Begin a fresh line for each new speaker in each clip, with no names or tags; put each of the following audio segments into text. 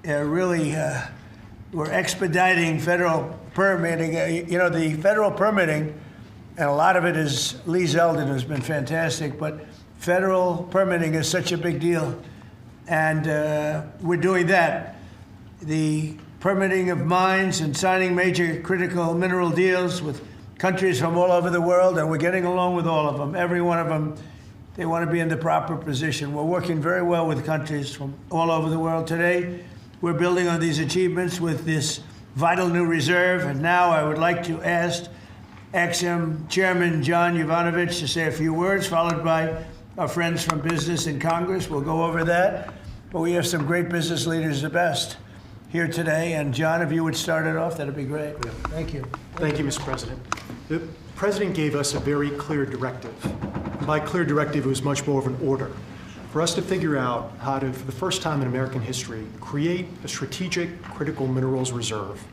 really we're expediting federal permitting. You know, the federal permitting, and a lot of it is Lee Zeldin, who's been fantastic, but federal permitting is such a big deal. And we're doing that. The permitting of mines and signing major critical mineral deals with countries from all over the world, and we're getting along with all of them. Every one of them, they want to be in the proper position. We're working very well with countries from all over the world. Today, we're building on these achievements with this vital new reserve. And now I would like to ask Exim Chairman John Yovanovitch to say a few words, followed by our friends from business in Congress. We'll go over that. But we have some great business leaders, the best, here today. And John, if you would start it off, that'd be great. Thank you.
Thank you, Mr. President. The President gave us a very clear directive. By clear directive, it was much more of an order for us to figure out how to, for the first time in American history, create a strategic critical minerals reserve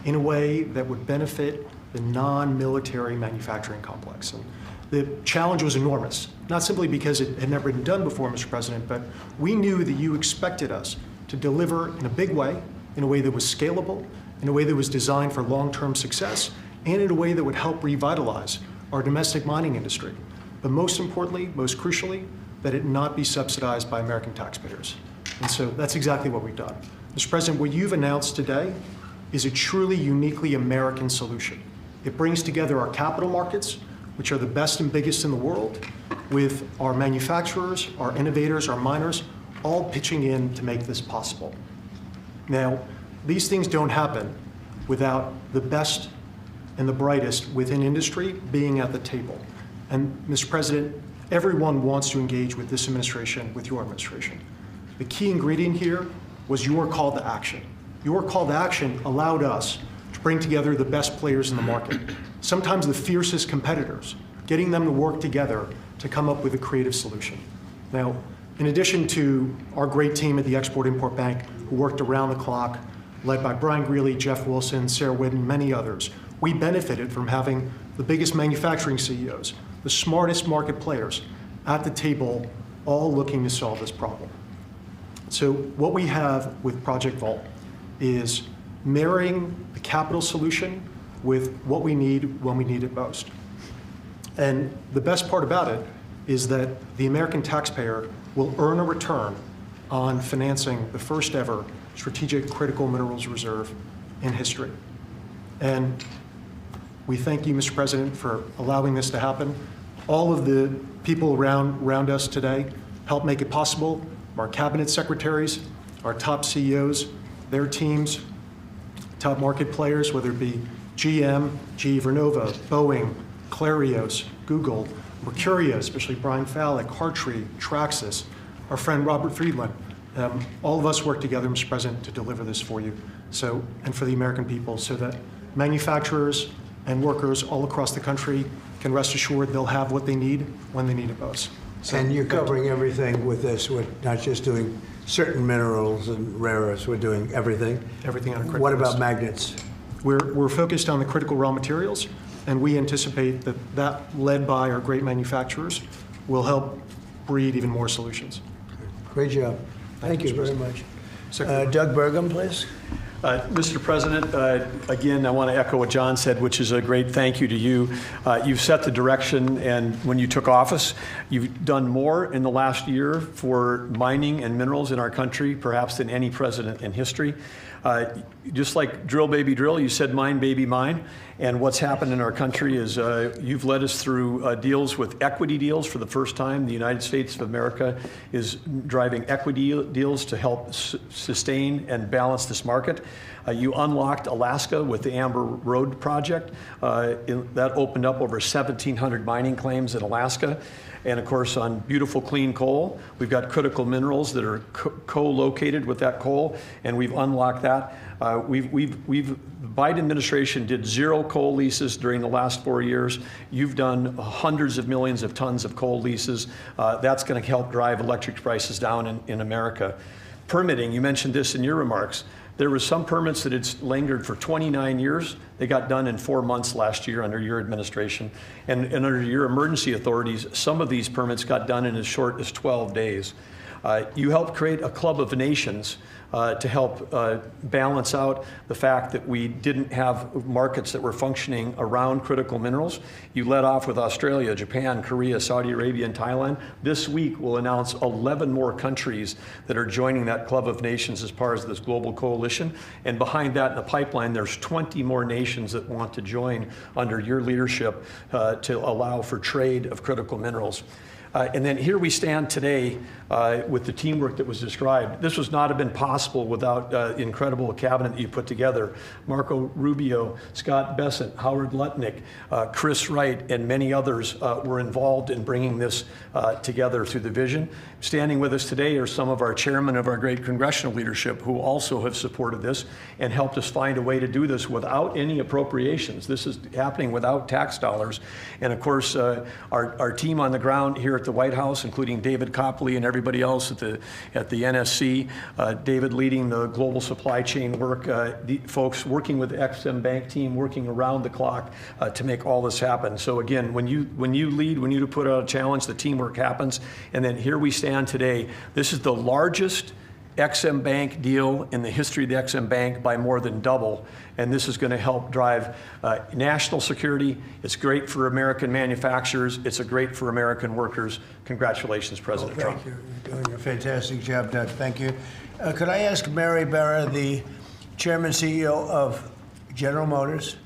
in a way that would benefit the non-military manufacturing complex. And the challenge was enormous, not simply because it had never been done before, Mr. President, but we knew that you expected us to deliver in a big way, in a way that was scalable, in a way that was designed for long-term success, and in a way that would help revitalize our domestic mining industry. But most importantly, most crucially, that it not be subsidized by American taxpayers. And so that's exactly what we've done. Mr. President, what you've announced today is a truly uniquely American solution. It brings together our capital markets, which are the best and biggest in the world, with our manufacturers, our innovators, our miners, all pitching in to make this possible. Now, these things don't happen without the best and the brightest within industry being at the table. And Mr. President, everyone wants to engage with this administration, with your administration. The key ingredient here was your call to action. Your call to action allowed us to bring together the best players in the market, sometimes the fiercest competitors, getting them to work together to come up with a creative solution. Now, in addition to our great team at the Export-Import Bank, who worked around the clock, led by Brian Greeley, Jeff Wilson, Sarah Whitten, many others, we benefited from having the biggest manufacturing CEOs, the smartest market players at the table, all looking to solve this problem. So what we have with Project Vault is marrying the capital solution with what we need when we need it most. And the best part about it is that the American taxpayer will earn a return on financing the first ever strategic critical minerals reserve in history. And we thank you, Mr. President, for allowing this to happen. All of the people around us today help make it possible. Our cabinet secretaries, our top CEOs, their teams, top market players, whether it be GM, GE Vernova, Boeing, Clarios, Google, Mercurio, especially Brian Fallick, Hartree, Traxxas, our friend Robert Friedland. All of us work together, Mr. President, to deliver this for you, and for the American people, so that manufacturers and workers all across the country can rest assured they'll have what they need when they need it most.
So, and you're covering everything with this. We're not just doing certain minerals and rare earths. We're doing everything.
Everything on a critical
What about
list.
Magnets?
We're focused on the critical raw materials, and we anticipate that led by our great manufacturers, will help breed even more solutions.
Great job. Thank you very much. Doug Burgum, please.
Mr. President, again, I want to echo what John said, which is a great thank you to you. You've set the direction, and when you took office, you've done more in the last year for mining and minerals in our country, perhaps than any president in history. Just like drill, baby, drill, you said mine, baby, mine. And what's happened in our country is you've led us through deals with equity deals for the first time. The United States of America is driving equity deals to help sustain and balance this market. You unlocked Alaska with the Amber Road project. That opened up over 1,700 mining claims in Alaska. And of course, on beautiful clean coal, we've got critical minerals that are co-located with that coal, and we've unlocked that. The Biden administration did 0 coal leases during the last 4 years. You've done hundreds of millions of tons of coal leases. That's going to help drive electric prices down in America. Permitting, you mentioned this in your remarks. There were some permits that had lingered for 29 years. They got done in 4 months last year under your administration. And under your emergency authorities, some of these permits got done in as short as 12 days. You helped create a club of nations to help balance out the fact that we didn't have markets that were functioning around critical minerals. You led off with Australia, Japan, Korea, Saudi Arabia, and Thailand. This week we'll announce 11 more countries that are joining that club of nations as part of this global coalition. And behind that in the pipeline, there's 20 more nations that want to join under your leadership to allow for trade of critical minerals. And then here we stand today with the teamwork that was described. This would not have been possible without the incredible cabinet that you put together. Marco Rubio, Scott Bessent, Howard Lutnick, Chris Wright, and many others were involved in bringing this together through the vision. Standing with us today are some of our chairmen of our great congressional leadership who also have supported this and helped us find a way to do this without any appropriations. This is happening without tax dollars. And of course, our team on the ground here at the White House, including David Copley and everybody else at the NSC, David leading the global supply chain work, the folks working with the Ex-Im Bank team, working around the clock to make all this happen. So again, when you lead, when you put out a challenge, the teamwork happens. And then here we stand today. This is the largest Ex-Im Bank deal in the history of the Ex-Im Bank by more than double. And this is going to help drive national security. It's great for American manufacturers. It's great for American workers. Congratulations, President Trump.
Thank you. You're doing a fantastic job, Doug. Thank you. Could I ask Mary Barra, the Chairman CEO of General Motors,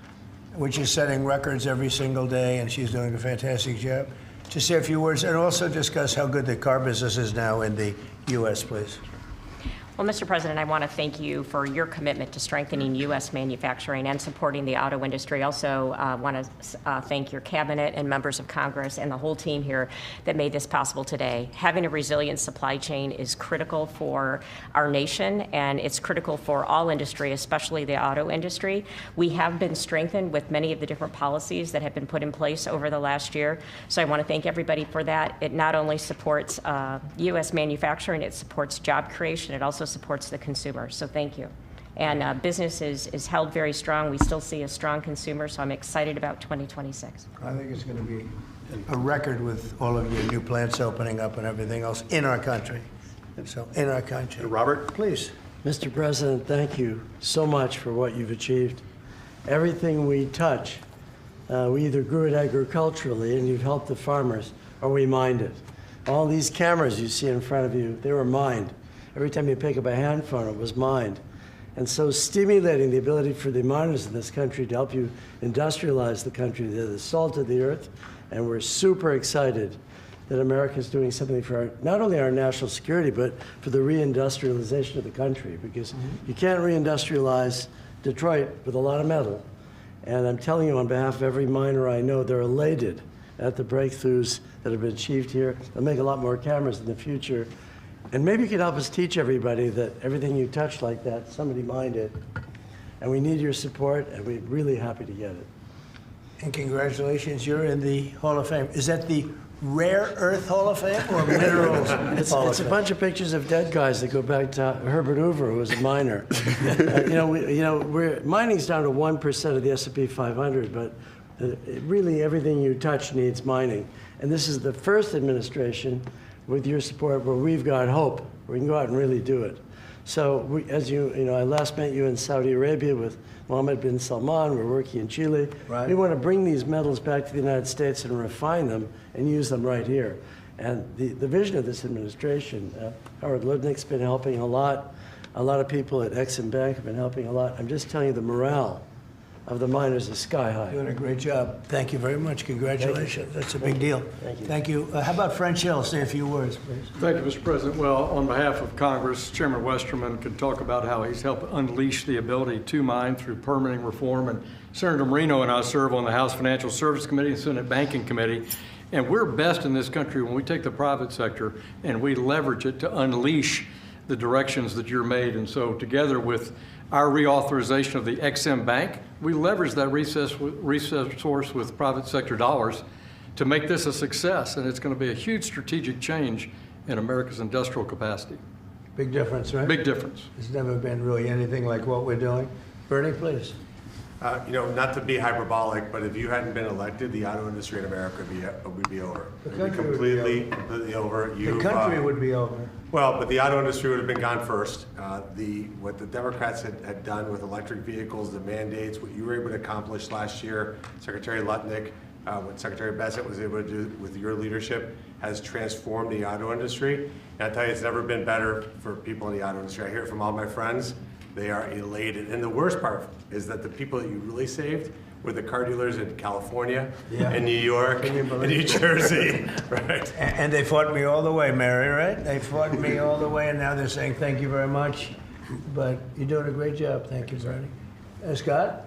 which is setting records every single day, and she's doing a fantastic job, to say a few words and also discuss how good the car business is now in the U.S., please?
Well, Mr. President, I want to thank you for your commitment to strengthening U.S. manufacturing and supporting the auto industry. I also want to thank your cabinet and members of Congress and the whole team here that made this possible today. Having a resilient supply chain is critical for our nation, and it's critical for all industry, especially the auto industry. We have been strengthened with many of the different policies that have been put in place over the last year. So I want to thank everybody for that. It not only supports U.S. manufacturing, it supports job creation. It also supports the consumer. So thank you. And business is held very strong. We still see a strong consumer, so I'm excited about 2026.
I think it's going to be a record with all of your new plants opening up and everything else in our country. So in our country.
Robert?
Please.
Mr. President, thank you so much for what you've achieved. Everything we touch, we either grew it agriculturally and you've helped the farmers, or we mined it. All these cameras you see in front of you, they were mined. Every time you pick up a hand phone, it was mined. And so stimulating the ability for the miners in this country to help you industrialize the country, they're the salt of the earth, and we're super excited that America is doing something for not only our national security, but for the reindustrialization of the country, because you can't reindustrialize Detroit with a lot of metal. And I'm telling you on behalf of every miner I know, they're elated at the breakthroughs that have been achieved here. They'll make a lot more cameras in the future. And maybe you could help us teach everybody that everything you touch like that, somebody mined it. And we need your support, and we're really happy to get it.
And congratulations, you're in the Hall of Fame. Is that the Rare Earth Hall of Fame or Minerals Hall of
It's a
Fame?
bunch of pictures of dead guys that go back to Herbert Hoover, who was a miner. Mining's down to 1% of the S&P 500, but really everything you touch needs mining. And this is the first administration with your support where we've got hope. We can go out and really do it. So as I last met you in Saudi Arabia with Mohammed bin Salman. We're working in Chile.
Right.
We want to bring these metals back to the United States and refine them and use them right here. And the vision of this administration, Howard Lutnick's been helping a lot. A lot of people at Ex-Im Bank have been helping a lot. I'm just telling you, the morale of the miners is sky high.
Doing a great job. Thank you very much. Congratulations. That's a big deal.
Thank you.
Thank you. How about French Hill? Say a few words, please.
Thank you, Mr. President. Well, on behalf of Congress, Chairman Westerman could talk about how he's helped unleash the ability to mine through permitting reform. And Senator Marino and I serve on the House Financial Services Committee and Senate Banking Committee. And we're best in this country when we take the private sector and we leverage it to unleash the directions that you're made. And so together with our reauthorization of the Ex-Im Bank, we leverage that resource with private sector dollars to make this a success. And it's going to be a huge strategic change in America's industrial capacity.
Big difference, right?
Big difference.
There's never been really anything like what we're doing. Bernie, please.
Not to be hyperbolic, but if you hadn't been elected, the auto industry in America would be over. It would be completely over.
The country would be over.
Well, but the auto industry would have been gone first. What the Democrats had done with electric vehicles, the mandates, what you were able to accomplish last year, Secretary Lutnick, what Secretary Bassett was able to do with your leadership has transformed the auto industry. And I tell you, it's never been better for people in the auto industry. I hear it from all my friends. They are elated. And the worst part is that the people that you really saved were the car dealers in California, and New York, and New Jersey, right?
And they fought me all the way, Mary, right? They fought me all the way, and now they're saying thank you very much. But you're doing a great job. Thank you, Bernie. Scott?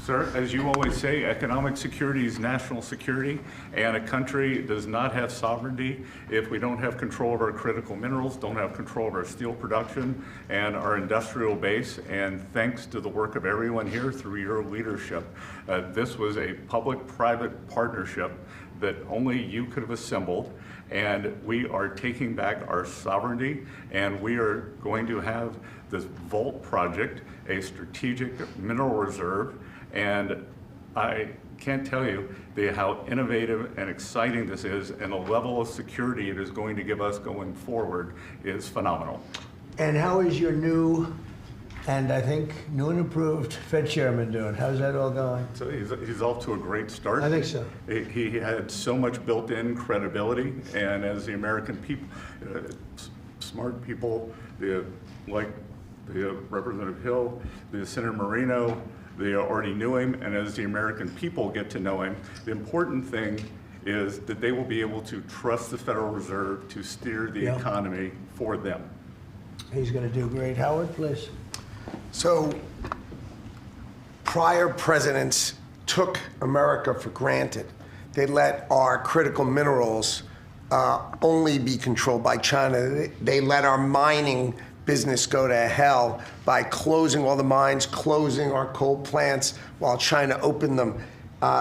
Sir, as you always say, economic security is national security, and a country does not have sovereignty if we don't have control of our critical minerals, don't have control of our steel production and our industrial base. And thanks to the work of everyone here through your leadership, this was a public-private partnership that only you could have assembled. And we are taking back our sovereignty, and we are going to have this Vault project, a strategic mineral reserve. And I can't tell you how innovative and exciting this is, and the level of security it is going to give us going forward is phenomenal.
And how is your new, and I think new and improved Fed chairman doing? How's that all going?
So he's off to a great start.
I think so.
He had so much built-in credibility, and as the American people, smart people, like the Representative Hill, the Senator Moreno, they already knew him, and as the American people get to know him, the important thing is that they will be able to trust the Federal Reserve to steer the economy for them.
He's going to do great. Howard, please.
So, prior presidents took America for granted. They let our critical minerals only be controlled by China. They let our mining business go to hell by closing all the mines, closing our coal plants while China opened them.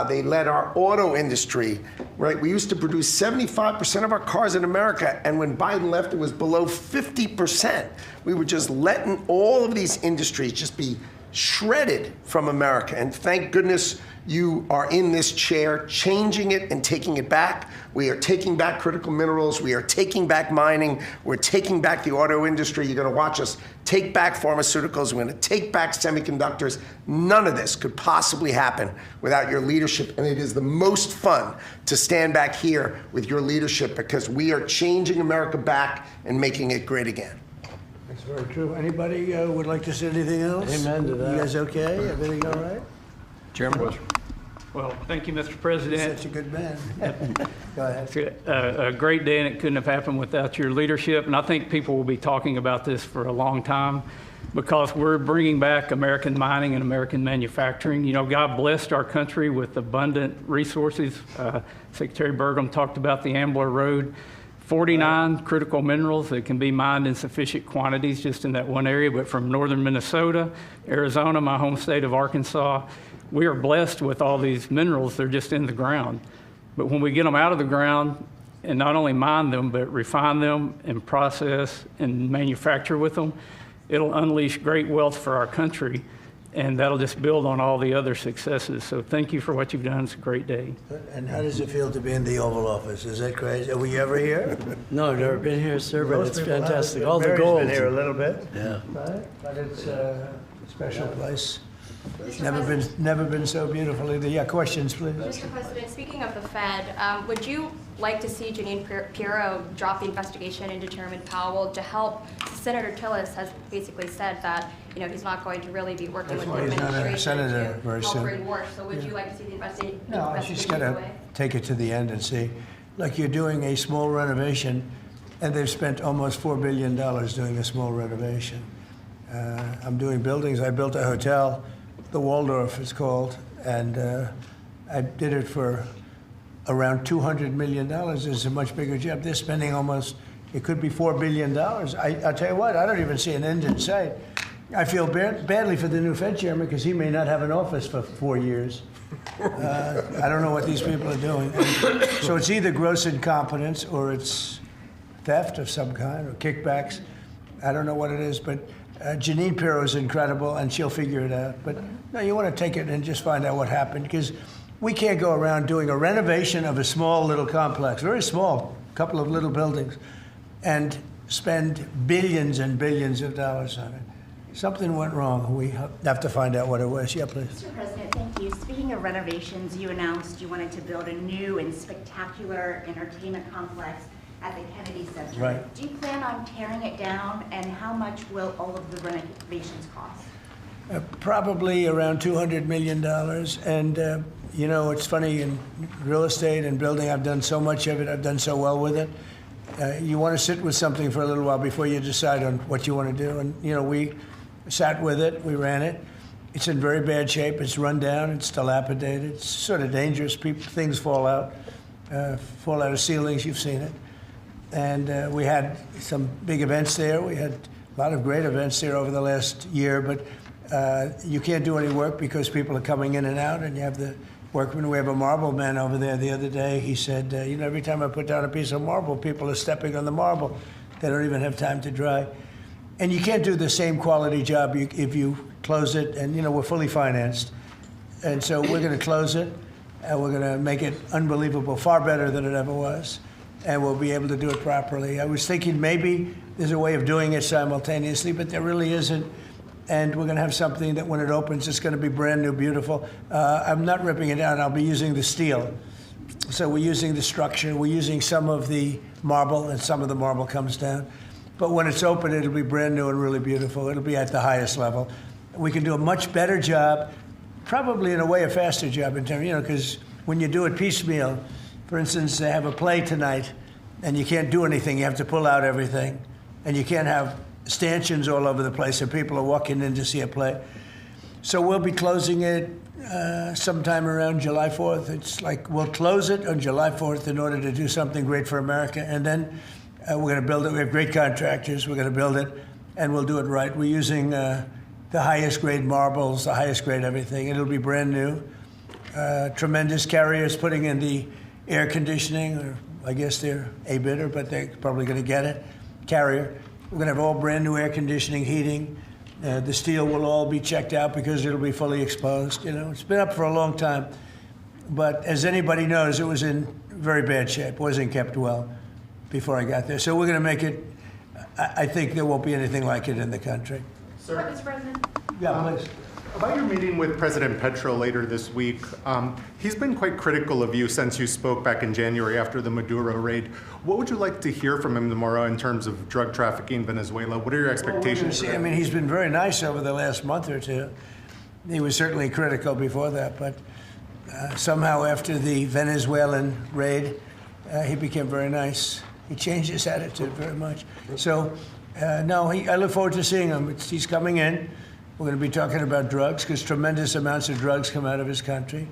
They let our auto industry, right? We used to produce 75% of our cars in America, and when Biden left, it was below 50%. We were just letting all of these industries just be shredded from America. And thank goodness you are in this chair, changing it and taking it back. We are taking back critical minerals. We are taking back mining. We're taking back the auto industry. You're going to watch us take back pharmaceuticals. We're going to take back semiconductors. None of this could possibly happen without your leadership. And it is the most fun to stand back here with your leadership because we are changing America back and making it great again.
That's very true. Anybody would like to say anything else?
Amen to that.
You guys okay? Everything all right?
Chairman?
Well, thank you, Mr.
You're
President.
such a good man. Go ahead.
It's a great day, and it couldn't have happened without your leadership. And I think people will be talking about this for a long time because we're bringing back American mining and American manufacturing. You know, God blessed our country with abundant resources. Secretary Burgum talked about the Ambler Road. 49 critical minerals that can be mined in sufficient quantities just in that one area, but from northern Minnesota, Arizona, my home state of Arkansas, we are blessed with all these minerals. They're just in the ground. But when we get them out of the ground and not only mine them, but refine them and process and manufacture with them, it'll unleash great wealth for our country. And that'll just build on all the other successes. So thank you for what you've done. It's a great day.
And how does it feel to be in the Oval Office? Is that crazy? Were you ever here?
No, I've never been here, sir, but
Most
it's
people
fantastic.
have.
All the
Mary's
gold.
been here a little bit.
Yeah.
Right? But it's a special place. Never been so beautiful either. Yeah, questions, please.
Mr. President, speaking of the Fed, would you like to see Janine Pirro drop the investigation into Chairman Powell to help? Senator Tillis has basically said that he's not going to really be working
That's
with the
why he's not a
administration
senator
to
very
help
soon.
bring war. So would you like to see the investigation?
No, she's got to
away?
take it to the end and see. Like you're doing a small renovation, and they've spent almost $4 billion doing a small renovation. I'm doing buildings. I built a hotel, the Waldorf it's called, and I did it for around $200 million. It's a much bigger job. They're spending almost, it could be $4 billion. I'll tell you what, I don't even see an end in sight. I feel badly for the new Fed chairman because he may not have an office for 4 years. I don't know what these people are doing. So it's either gross incompetence or it's theft of some kind or kickbacks. I don't know what it is, but Janine Pirro is incredible, and she'll figure it out. But no, you want to take it and just find out what happened, because we can't go around doing a renovation of a small little complex, very small, couple of little buildings, and spend billions and billions of dollars on it. Something went wrong. We have to find out what it was. Yeah, please.
Mr. President, thank you. Speaking of renovations, you announced you wanted to build a new and spectacular entertainment complex at the Kennedy Center.
Right.
Do you plan on tearing it down, and how much will all of the renovations cost?
Probably around $200 million. And, you know, it's funny, in real estate and building, I've done so much of it. I've done so well with it. You want to sit with something for a little while before you decide on what you want to do. And, you know, we sat with it. We ran it. It's in very bad shape. It's run down. It's dilapidated. It's sort of dangerous. Things fall out of ceilings. You've seen it. And we had some big events there. We had a lot of great events there over the last year, but you can't do any work because people are coming in and out, and you have the workmen. We have a marble man over there the other day. He said, you know, every time I put down a piece of marble, people are stepping on the marble. They don't even have time to dry. And you can't do the same quality job if you close it, and, you know, we're fully financed. And so we're going to close it, and we're going to make it unbelievable, far better than it ever was. And we'll be able to do it properly. I was thinking maybe there's a way of doing it simultaneously, but there really isn't. And we're going to have something that when it opens, it's going to be brand new, beautiful. I'm not ripping it down. I'll be using the steel. So we're using the structure. We're using some of the marble, and some of the marble comes down. But when it's open, it'll be brand new and really beautiful. It'll be at the highest level. We can do a much better job, probably in a way a faster job in terms, you know, because when you do it piecemeal, for instance, they have a play tonight, and you can't do anything. You have to pull out everything. And you can't have stanchions all over the place, and people are walking in to see a play. So we'll be closing it sometime around July 4th. It's like we'll close it on July 4th in order to do something great for America. And then we're going to build it. We have great contractors. We're going to build it, and we'll do it right. We're using the highest grade marbles, the highest grade everything. It'll be brand new. Tremendous carriers putting in the air conditioning, or I guess they're a bidder, but they're probably going to get it. Carrier. We're going to have all brand new air conditioning, heating. The steel will all be checked out because it'll be fully exposed. You know, it's been up for a long time, but as anybody knows, it was in very bad shape. Wasn't kept well before I got there. So we're going to make it. I think there won't be anything like it in the country.
Sir, Mr. President.
Yeah, please.
About your meeting with President Petro later this week, he's been quite critical of you since you spoke back in January after the Maduro raid. What would you like to hear from him tomorrow in terms of drug trafficking in Venezuela? What are your expectations?
I mean, he's been very nice over the last month or two. He was certainly critical before that, but somehow after the Venezuelan raid, he became very nice. He changed his attitude very much. So, no, I look forward to seeing him. He's coming in. We're going to be talking about drugs because tremendous amounts of drugs come out of his country.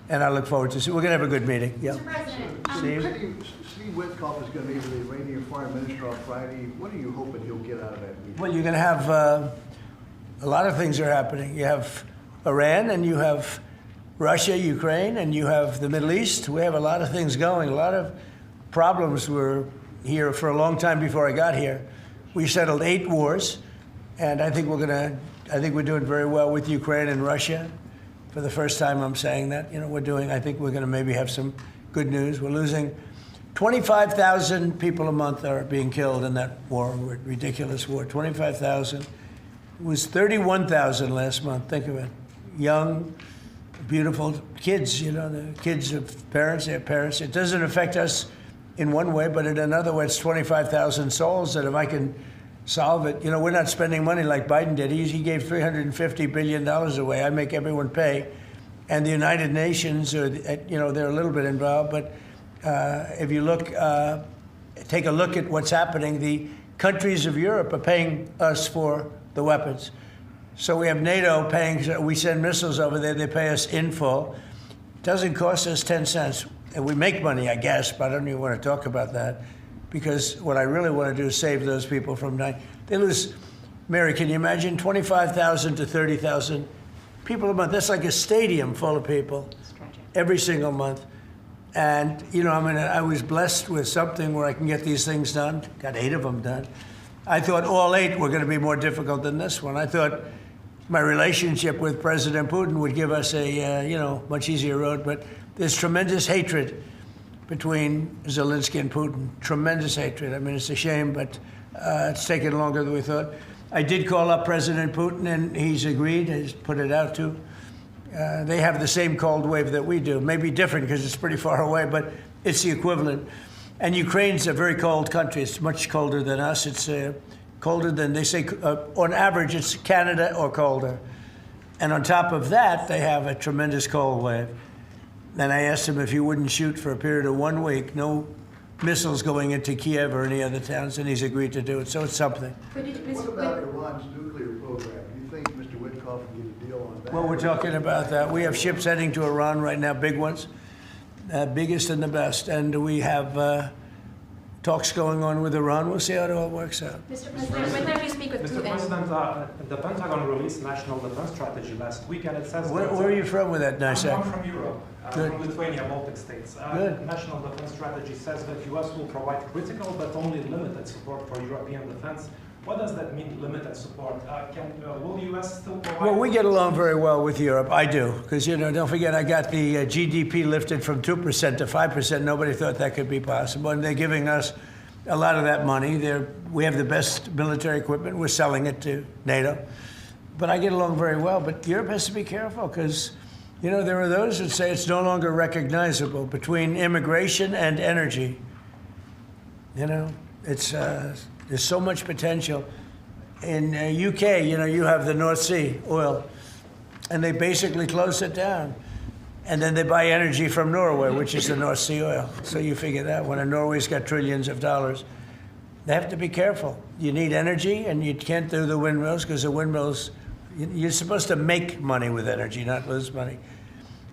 And I look forward to see. We're going to have a good meeting. Yeah.
Mr. President.
Steve
Witkoff is going to be with the Iranian foreign minister on Friday. What are you hoping he'll get out of that meeting?
Well, you're going to have a lot of things are happening. You have Iran, and you have Russia, Ukraine, and you have the Middle East. We have a lot of things going. A lot of problems were here for a long time before I got here. We settled 8 wars, and I think we're doing very well with Ukraine and Russia. For the first time, I'm saying that. You know, I think we're going to maybe have some good news. We're losing 25,000 people a month are being killed in that war, ridiculous war. 25,000. It was 31,000 last month. Think of it. Young, beautiful kids, you know, the kids of parents, their parents. It doesn't affect us in one way, but in another way, it's 25,000 souls that if I can solve it. You know, we're not spending money like Biden did. He gave $350 billion away. I make everyone pay. And the United Nations, you know, they're a little bit involved. But if you look, take a look at what's happening, the countries of Europe are paying us for the weapons. So we have NATO paying, we send missiles over there, they pay us in full. It doesn't cost us 10 cents. And we make money, I guess, but I don't even want to talk about that. Because what I really want to do is save those people from dying. They lose, Mary, can you imagine 25,000 to 30,000 people a month? That's like a stadium full of people every single month. And, you know, I mean, I was blessed with something where I can get these things done. Got 8 of them done. I thought all 8 were going to be more difficult than this one. I thought my relationship with President Putin would give us a, much easier road, but there's tremendous hatred between Zelensky and Putin. Tremendous hatred. I mean, it's a shame, but it's taken longer than we thought. I did call up President Putin, and he's agreed. He's put it out too. They have the same cold wave that we do. Maybe different because it's pretty far away, but it's the equivalent. And Ukraine's a very cold country. It's much colder than us. It's colder than, they say, on average, it's Canada or colder. And on top of that, they have a tremendous cold wave. And I asked him if he wouldn't shoot for a period of 1 week, no missiles going into Kiev or any other towns, and he's agreed to do it. So it's something.
What about Iran's nuclear program? Do you think Mr. Witkoff can get a deal on that?
Well, we're talking about that. We have ships heading to Iran right now, big ones, biggest and the best. And we have talks going on with Iran. We'll see how it all works out.
Mr. President, when did you speak with
Mr.
Putin?
President, the Pentagon released National Defense Strategy last week, and it says...
Where are you from with that nice
I'm
accent?
from Europe,
Good.
from Lithuania, Baltic states.
Good.
National Defense Strategy says that U.S. will provide critical but only limited support for European defense. What does that mean, limited support? Will the U.S. still provide...
Well, we get along very well with Europe. I do. Because, don't forget, I got the GDP lifted from 2% to 5%. Nobody thought that could be possible. And they're giving us a lot of that money. We have the best military equipment. We're selling it to NATO. But I get along very well. But Europe has to be careful because, there are those that say it's no longer recognizable between immigration and energy. It's... There's so much potential. In UK, you have the North Sea oil, and they basically close it down. And then they buy energy from Norway, which is the North Sea oil. So you figure that when Norway's got trillions of dollars, they have to be careful. You need energy, and you can't do the windmills because the windmills, you're supposed to make money with energy, not lose money.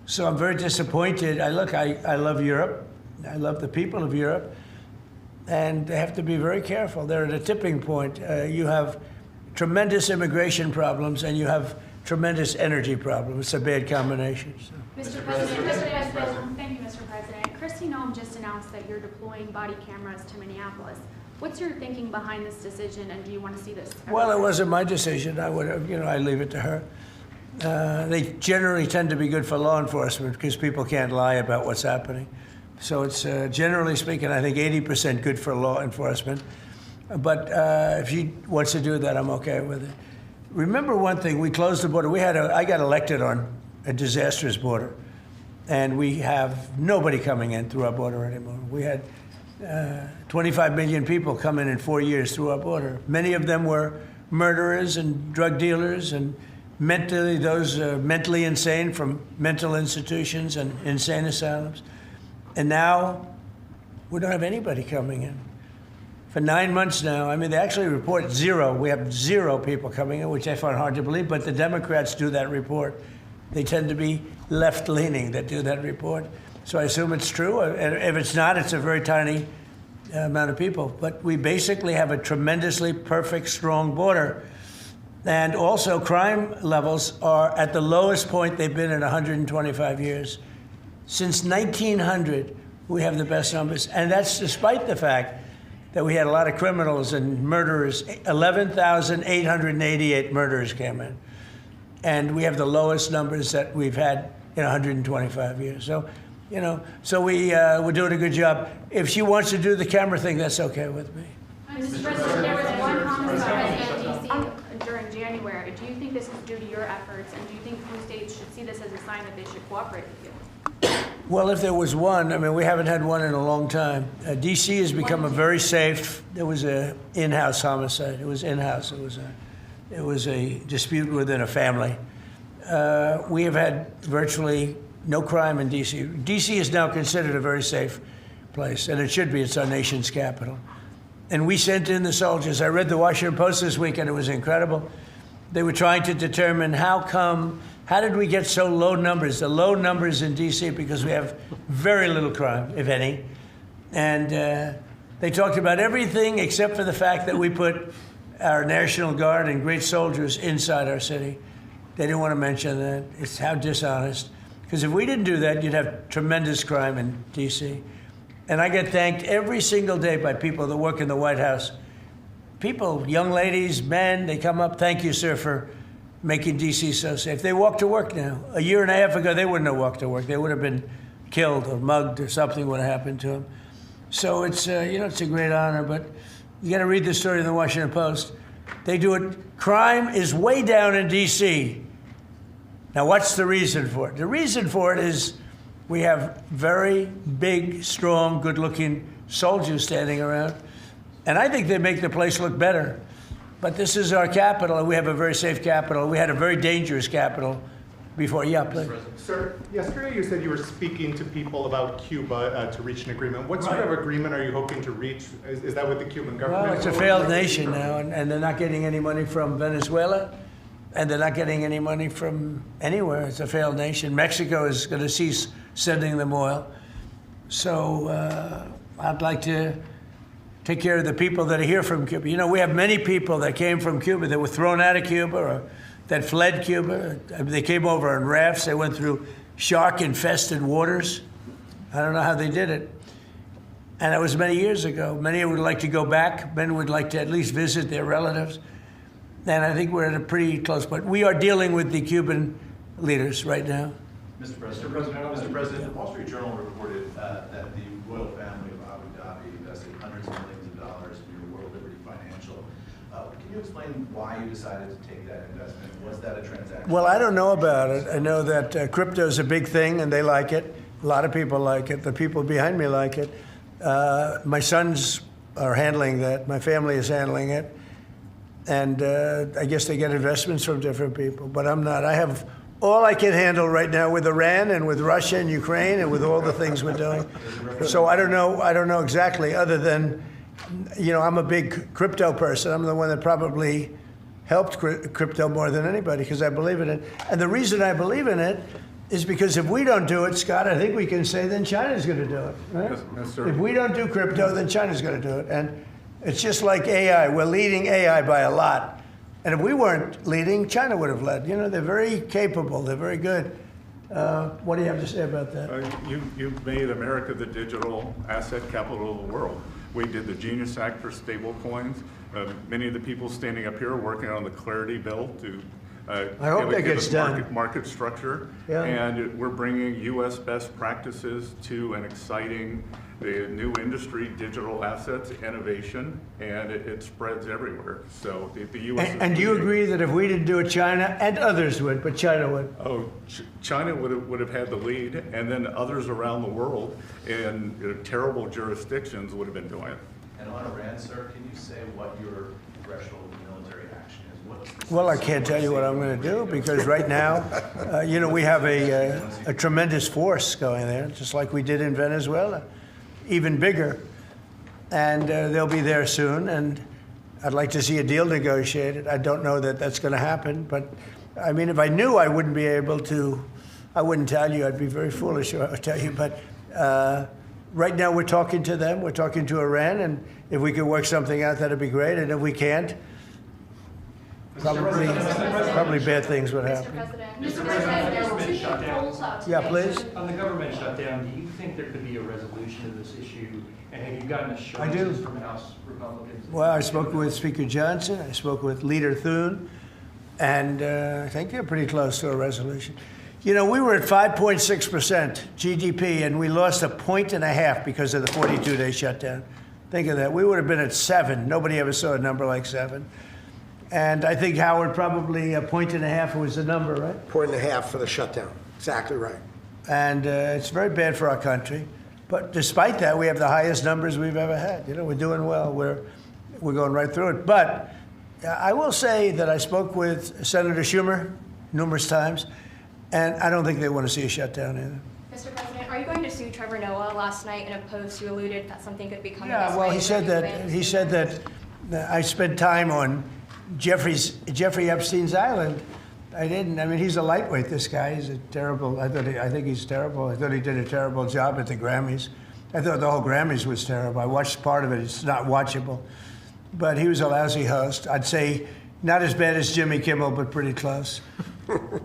So I'm very disappointed. I love Europe. I love the people of Europe. And they have to be very careful. They're at a tipping point. You have tremendous immigration problems, and you have tremendous energy problems. It's a bad combination. So.
Mr. President, thank you, Mr. President. Kristi Noem just announced that you're deploying body cameras to Minneapolis. What's your thinking behind this decision, and do you want to see this?
Well, it wasn't my decision. I would have, I leave it to her. They generally tend to be good for law enforcement because people can't lie about what's happening. So it's, generally speaking, I think 80% good for law enforcement. But if she wants to do that, I'm okay with it. Remember one thing, we closed the border. I got elected on a disastrous border. And we have nobody coming in through our border anymore. We had 25 million people come in 4 years through our border. Many of them were murderers and drug dealers and mentally insane from mental institutions and insane asylums. And now we don't have anybody coming in. For 9 months now, they actually report 0. We have 0 people coming in, which I find hard to believe, but the Democrats do that report. They tend to be left-leaning that do that report. So I assume it's true. And if it's not, it's a very tiny amount of people. But we basically have a tremendously perfect, strong border. And also crime levels are at the lowest point they've been in 125 years. Since 1900, we have the best numbers, and that's despite the fact that we had a lot of criminals and murderers. 11,888 murderers came in, and we have the lowest numbers that we've had in 125 years. So, we're doing a good job. If she wants to do the camera thing, that's okay with me.
Mr. President, there was one homicide in D.C. during January. Do you think this is due to your efforts, and do you think blue states should see this as a sign that they should cooperate with you?
Well, if there was one, we haven't had one in a long time. D.C. has become a very safe. There was an in-house homicide. It was in-house. It was a dispute within a family. We have had virtually no crime in D.C. D.C. is now considered a very safe place, and it should be. It's our nation's capital. And we sent in the soldiers. I read the Washington Post this week, and it was incredible. They were trying to determine how did we get so low numbers? The low numbers in D.C. because we have very little crime, if any. And they talked about everything except for the fact that we put our National Guard and great soldiers inside our city. They didn't want to mention that. It's how dishonest. Because if we didn't do that, you'd have tremendous crime in D.C. And I get thanked every single day by people that work in the White House. people, young ladies, men, they come up, thank you, sir, for making D.C. so safe. They walk to work now. A year and a half ago, they wouldn't have walked to work. They would have been killed or mugged or something would have happened to them. So it's, it's a great honor, but you got to read the story in the Washington Post. They do it. Crime is way down in D.C. Now, what's the reason for it? The reason for it is we have very big, strong, good-looking soldiers standing around, and I think they make the place look better. But this is our capital, and we have a very safe capital. We had a very dangerous capital before. Yeah, please.
Sir, yesterday you said you were speaking to people about Cuba to reach an agreement. What sort of agreement are you hoping to reach? Is that with the Cuban government?
Well, it's a failed nation now, and they're not getting any money from Venezuela, and they're not getting any money from anywhere. It's a failed nation. Mexico is going to cease sending them oil. So I'd like to take care of the people that are here from Cuba. You know, we have many people that came from Cuba that were thrown out of Cuba or that fled Cuba. They came over on rafts. They went through shark-infested waters. I don't know how they did it. And that was many years ago. Many would like to go back. Many would like to at least visit their relatives. And I think we're at a pretty close point. We are dealing with the Cuban leaders right now.
Mr. President, the Wall Street Journal reported that the royal family of Abu Dhabi invested hundreds of millions of dollars in your World Liberty Financial. Can you explain why you decided to take that investment? Was that a transaction?
Well, I don't know about it. I know that crypto is a big thing, and they like it. A lot of people like it. The people behind me like it. My sons are handling that. My family is handling it. And I guess they get investments from different people, but I'm not. I have all I can handle right now with Iran and with Russia and Ukraine and with all the things we're doing. So I don't know exactly, other than, I'm a big crypto person. I'm the one that probably helped crypto more than anybody because I believe in it. And the reason I believe in it is because if we don't do it, Scott, I think we can say then China's going to do it, right?
Yes, sir.
If we don't do crypto, then China's going to do it. And it's just like AI. We're leading AI by a lot. And if we weren't leading, China would have led. They're very capable. They're very good. What do you have to say about that?
You've made America the digital asset capital of the world. We did the Genius Act for stable coins. Many of the people standing up here are working on the Clarity Bill to
I hope that gets done.
Market structure.
Yeah.
And we're bringing U.S. best practices to an exciting new industry, digital assets, innovation, and it spreads everywhere. So the U.S.
And do you agree that if we didn't do it, China and others would, but China would?
Oh, China would have had the lead, and then others around the world in terrible jurisdictions would have been doing it.
And on Iran, sir, can you say what your threshold of military action is?
Well, I can't tell you what I'm going to do because right now, we have a tremendous force going there, just like we did in Venezuela, even bigger. And they'll be there soon. And I'd like to see a deal negotiated. I don't know that that's going to happen. But, I mean, if I knew, I wouldn't be able to. I wouldn't tell you. I'd be very foolish if I would tell you. But right now, we're talking to them. We're talking to Iran. And if we could work something out, that'd be great. And if we can't, probably bad things would happen.
Mr. President,
Yeah, please.
On the government shutdown, do you think there could be a resolution to this issue? And have you gotten
I do.
assurances from House Republicans?
Well, I spoke with Speaker Johnson. I spoke with Leader Thune. And I think they're pretty close to a resolution. We were at 5.6% GDP, and we lost 1.5 points because of the 42-day shutdown. Think of that. We would have been at 7. Nobody ever saw a number like 7. And I think, Howard, probably 1.5 points was the number, right?
1.5 for the shutdown. Exactly right.
And it's very bad for our country. But despite that, we have the highest numbers we've ever had. We're doing well. We're going right through it. But I will say that I spoke with Senator Schumer numerous times, and I don't think they want to see a shutdown either.
Mr. President, are you going to sue Trevor Noah? Last night in a post, you alluded that something could be coming.
Yeah, well, he said that I spent time on Jeffrey Epstein's island. I didn't. I mean, he's a lightweight, this guy. He's a terrible, I think he's terrible. I thought he did a terrible job at the Grammys. I thought the whole Grammys was terrible. I watched part of it. It's not watchable. But he was a lousy host. I'd say not as bad as Jimmy Kimmel, but pretty close.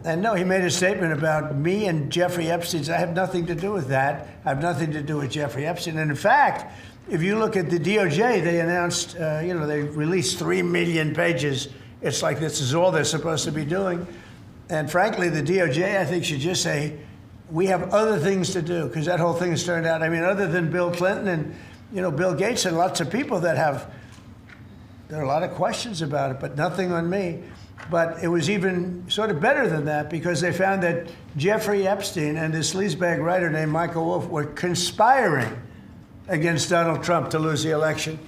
And no, he made a statement about me and Jeffrey Epstein. I have nothing to do with that. I have nothing to do with Jeffrey Epstein. And in fact, if you look at the DOJ, they announced, they released 3 million pages. It's like this is all they're supposed to be doing. And frankly, the DOJ, I think, should just say, we have other things to do, because that whole thing has turned out, I mean, other than Bill Clinton and, Bill Gates and lots of people that there are a lot of questions about it, but nothing on me. But it was even sort of better than that, because they found that Jeffrey Epstein and this sleazebag writer named Michael Wolff were conspiring against Donald Trump to lose the election.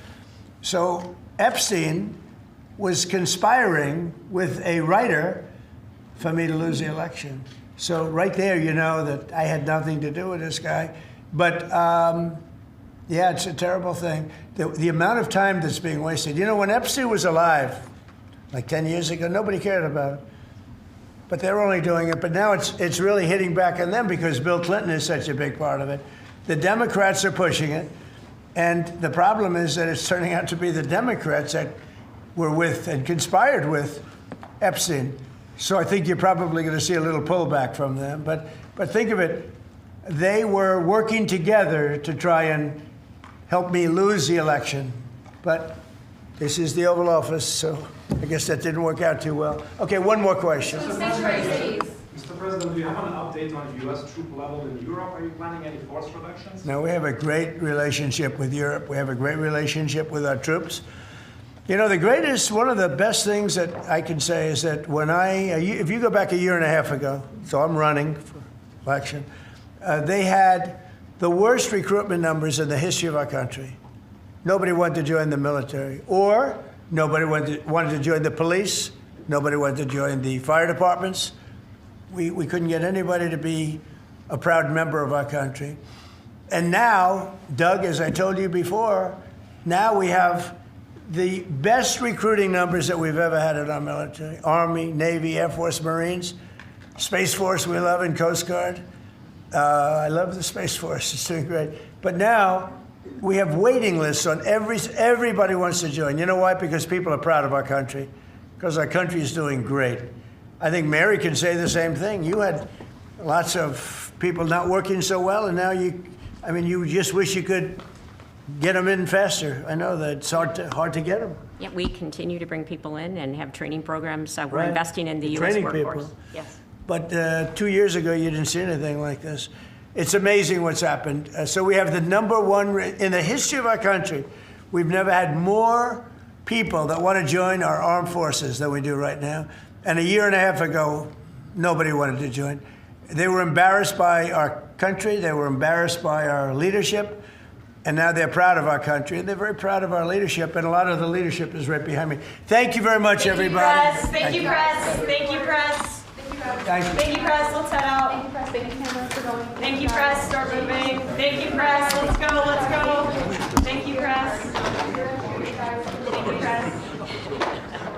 So Epstein was conspiring with a writer for me to lose the election. So right there, you know that I had nothing to do with this guy. But yeah, it's a terrible thing. The amount of time that's being wasted. When Epstein was alive, like 10 years ago, nobody cared about it. But they're only doing it. But now it's really hitting back on them because Bill Clinton is such a big part of it. The Democrats are pushing it. And the problem is that it's turning out to be the Democrats that were with and conspired with Epstein. So I think you're probably going to see a little pullback from them. But think of it, they were working together to try and help me lose the election. But this is the Oval Office, so I guess that didn't work out too well. Okay, one more question.
Mr. President, do you have an update on U.S. troop level in Europe? Are you planning any force reductions?
No, we have a great relationship with Europe. We have a great relationship with our troops. One of the best things that I can say is that if you go back a year and a half ago, so I'm running for election, they had the worst recruitment numbers in the history of our country. Nobody wanted to join the military, or nobody wanted to join the police. Nobody wanted to join the fire departments. We couldn't get anybody to be a proud member of our country. And now, Doug, as I told you before, now we have the best recruiting numbers that we've ever had in our military. Army, Navy, Air Force, Marines, Space Force we love, and Coast Guard. I love the Space Force, it's doing great. But now we have waiting lists on everybody wants to join. You know why? Because people are proud of our country, because our country is doing great. I think Mary can say the same thing. You had lots of people not working so well, and now you just wish you could get them in faster. I know that it's hard to get them.
Yeah, we continue to bring people in and have training programs. We're
Right.
investing in the U.S.
Training
workforce.
people.
Yes.
But 2 years ago, you didn't see anything like this. It's amazing what's happened. So we have the number one, in the history of our country, we've never had more people that want to join our armed forces than we do right now. And a year and a half ago, nobody wanted to join. They were embarrassed by our country. They were embarrassed by our leadership. And now they're proud of our country. And they're very proud of our leadership. And a lot of the leadership is right behind me. Thank you very much, everybody.
Thank you, press. Thank you, press.
Thank you.
Thank you, press. Let's head out. Thank you, press. Thank you, cameras for going. Thank you, press. Start moving. Thank you, press. Let's go. Let's go. Thank you, press. Thank you, press.